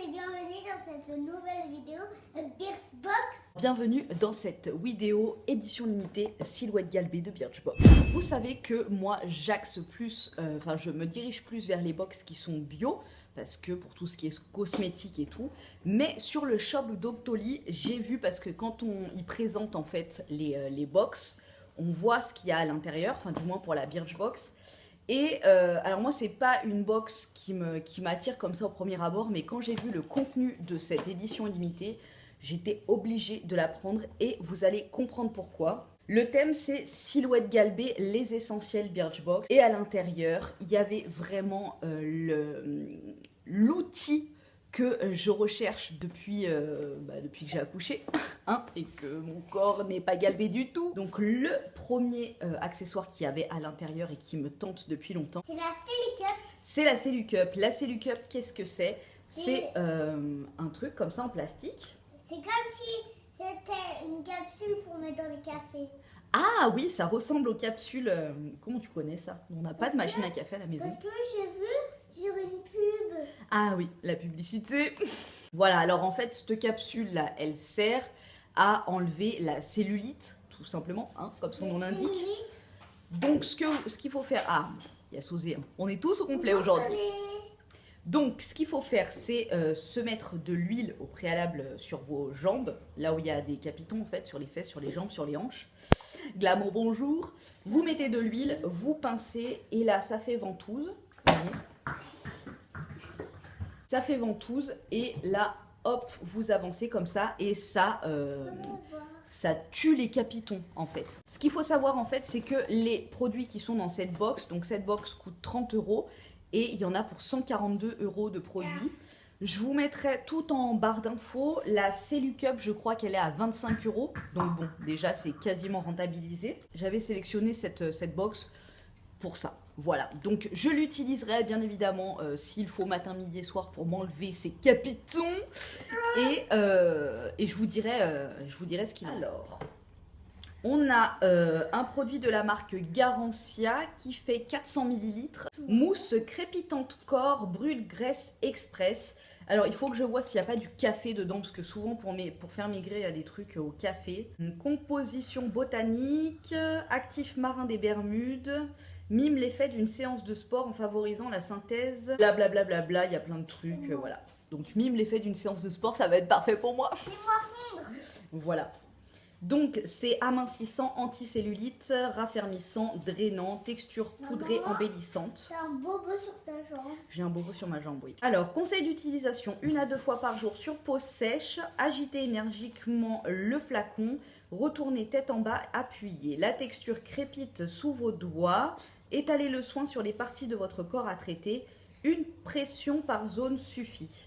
et bienvenue dans cette nouvelle vidéo de Birchbox. Bienvenue dans cette vidéo édition limitée Silhouette Galbée de Birchbox. Vous savez que moi j'axe plus, je me dirige plus vers les box qui sont bio, parce que pour tout ce qui est cosmétique et tout. Mais sur le shop Doctolib, j'ai vu, parce que quand on y présente en fait les box, on voit ce qu'il y a à l'intérieur, enfin du moins pour la Birchbox. Et alors moi c'est pas une box qui m'attire comme ça au premier abord, mais quand j'ai vu le contenu de cette édition limitée, j'étais obligée de la prendre et vous allez comprendre pourquoi. Le thème c'est Silhouette Galbée, les essentiels Birchbox, et à l'intérieur il y avait vraiment l'outil que je recherche depuis que j'ai accouché, hein, et que mon corps n'est pas galbé du tout. Donc le premier accessoire qu'il y avait à l'intérieur et qui me tente depuis longtemps, C'est la Cellucup. c'est la Cellucup. La Cellucup, qu'est-ce que c'est? C'est un truc comme ça en plastique. C'est comme si c'était une capsule pour mettre dans les cafés. Ah oui, ça ressemble aux capsules. Comment tu connais ça? On n'a pas de machine à café à la maison. Parce que j'ai vu sur une pub. Ah oui, la publicité. Voilà, alors en fait, cette capsule-là, elle sert à enlever la cellulite, tout simplement, hein, comme son nom l'indique. Donc, ce qu'il faut faire... Ah, il y a Sosé, hein. On est tous au complet aujourd'hui. Donc, ce qu'il faut faire, c'est se mettre de l'huile au préalable sur vos jambes, là où il y a des capitons, en fait, sur les fesses, sur les jambes, sur les hanches. Glamour, bonjour. Vous mettez de l'huile, vous pincez, et là, ça fait ventouse. Vous voyez ? Ça fait ventouse, et là, hop, vous avancez comme ça, et ça tue les capitons, en fait. Ce qu'il faut savoir, en fait, c'est que les produits qui sont dans cette box, donc cette box coûte 30 €, et il y en a pour 142 € de produits. Je vous mettrai tout en barre d'infos. La Cellucup, je crois qu'elle est à 25 €. Donc bon, déjà, c'est quasiment rentabilisé. J'avais sélectionné cette box pour ça. Voilà. Donc je l'utiliserai bien évidemment s'il faut matin, midi et soir pour m'enlever ces capitons. Et je vous dirai ce qu'il en est. Alors, on a un produit de la marque Garancia qui fait 400 ml. Mousse crépitante corps, brûle graisse express. Alors il faut que je vois s'il n'y a pas du café dedans, parce que souvent pour faire maigrir il y a des trucs au café. Une composition botanique, actif marin des Bermudes, mime l'effet d'une séance de sport en favorisant la synthèse. Blablabla, bla bla bla, il y a plein de trucs, voilà. Donc mime l'effet d'une séance de sport, ça va être parfait pour moi. Fais-moi fondre. Voilà. Donc c'est amincissant, anticellulite, raffermissant, drainant, texture poudrée, embellissante. T'as un bobo sur ta jambe. J'ai un bobo sur ma jambe, oui. Alors, conseil d'utilisation, 1 à 2 fois par jour sur peau sèche. Agitez énergiquement le flacon. Retournez tête en bas, appuyez. La texture crépite sous vos doigts. Étalez le soin sur les parties de votre corps à traiter. Une pression par zone suffit.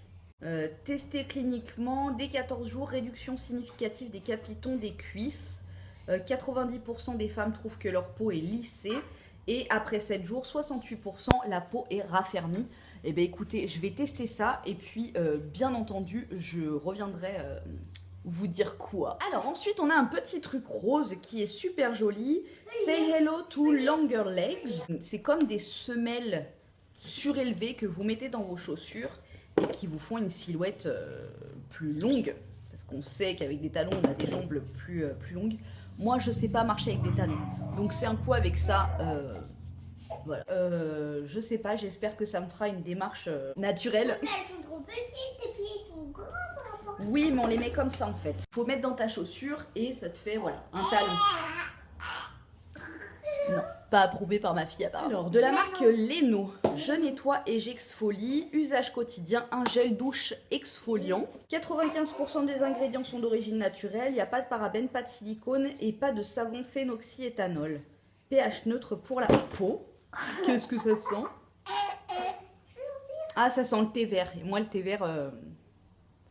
Tester cliniquement, dès 14 jours, réduction significative des capitons des cuisses. 90% des femmes trouvent que leur peau est lissée. Et après 7 jours, 68%, la peau est raffermie. Eh bien écoutez, je vais tester ça. Et puis, bien entendu, je reviendrai vous dire quoi. Alors ensuite, on a un petit truc rose qui est super joli. Say hello to longer legs. C'est comme des semelles surélevées que vous mettez dans vos chaussures et qui vous font une silhouette plus longue. Parce qu'on sait qu'avec des talons, on a des jambes plus longues. Moi, je sais pas marcher avec des talons. Donc c'est un coup avec ça. Voilà. Je sais pas, j'espère que ça me fera une démarche naturelle. Elles sont trop petites et puis ils sont grands par rapport à... Oui, mais on les met comme ça en fait. Faut mettre dans ta chaussure et ça te fait, voilà, un talon. Non, pas approuvé par ma fille apparemment. Alors, de la marque Leno, je nettoie et j'exfolie. Usage quotidien, un gel douche exfoliant. 95% des ingrédients sont d'origine naturelle. Il n'y a pas de parabènes, pas de silicone et pas de savon phénoxyéthanol. pH neutre pour la peau. Qu'est-ce que ça sent? Ah, ça sent le thé vert. Et moi, le thé vert,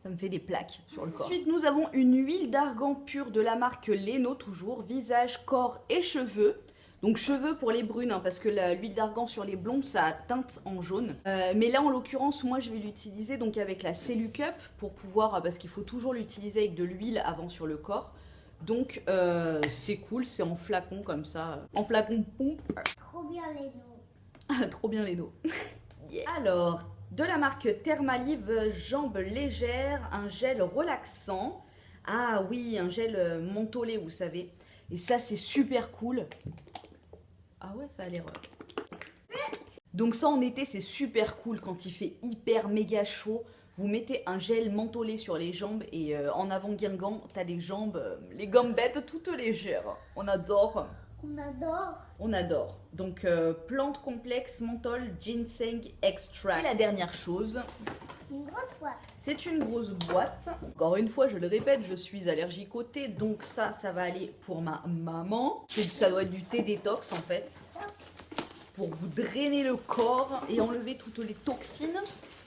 ça me fait des plaques sur le corps. Ensuite, nous avons une huile d'argan pure de la marque Leno, toujours. Visage, corps et cheveux. Donc cheveux pour les brunes, hein, parce que l'huile d'argan sur les blondes, ça teinte en jaune. Mais là, en l'occurrence, moi, je vais l'utiliser donc avec la Cellucup pour pouvoir, parce qu'il faut toujours l'utiliser avec de l'huile avant sur le corps. Donc c'est cool, c'est en flacon comme ça, en flacon pompe. Trop bien les noms. Trop bien les dos. Yeah. Alors, de la marque Thermalive Jambes Légères, un gel relaxant. Ah oui, un gel mentholé, vous savez. Et ça, c'est super cool. Ah ouais, ça a l'air... Donc ça, en été, c'est super cool quand il fait hyper méga chaud. Vous mettez un gel mentholé sur les jambes et en avant Guingamp, t'as les jambes, les gambettes toutes légères. On adore. On adore. On adore. Donc, plante complexe, menthol, ginseng extra. Et la dernière chose, Une grosse boîte. c'est une grosse boîte. Encore une fois, je le répète, je suis allergique au thé. Donc ça va aller pour ma maman. Ça doit être du thé détox en fait. Pour vous drainer le corps et enlever toutes les toxines.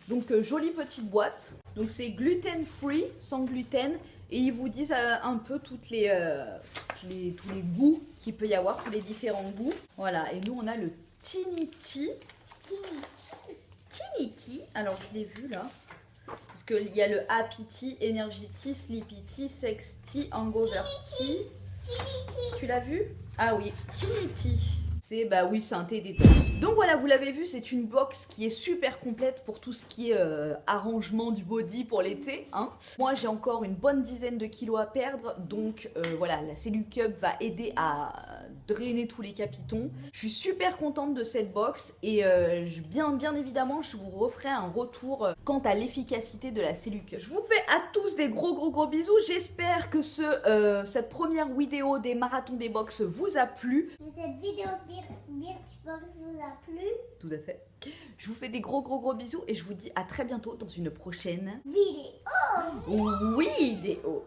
Donc, jolie petite boîte. Donc, c'est gluten free, sans gluten. Et ils vous disent un peu tous les goûts qu'il peut y avoir, tous les différents goûts. Voilà, et nous on a le Tiny Tea. Tiny Tea, alors je l'ai vu là. Parce qu'il y a le Happy Tea, Energy Tea, Sleepy Tea, Sex Tea, Hangover Tea. Tu l'as vu? Ah oui, Tiny Tea. C'est bah oui, c'est un thé détox. Donc voilà, vous l'avez vu, c'est une box qui est super complète pour tout ce qui est arrangement du body pour l'été. Hein. Moi, j'ai encore une bonne dizaine de kilos à perdre, donc voilà, la Cellule Cup va aider à drainer tous les capitons. Je suis super contente de cette box et bien évidemment, je vous referai un retour quant à l'efficacité de la Cellule Cup. Je vous fais à tous des gros bisous. J'espère que cette première vidéo des marathons des box vous a plu. Cette vidéo Birchbox vous a plu. Tout à fait. Je vous fais des gros bisous et je vous dis à très bientôt dans une prochaine Vidéo. vidéo.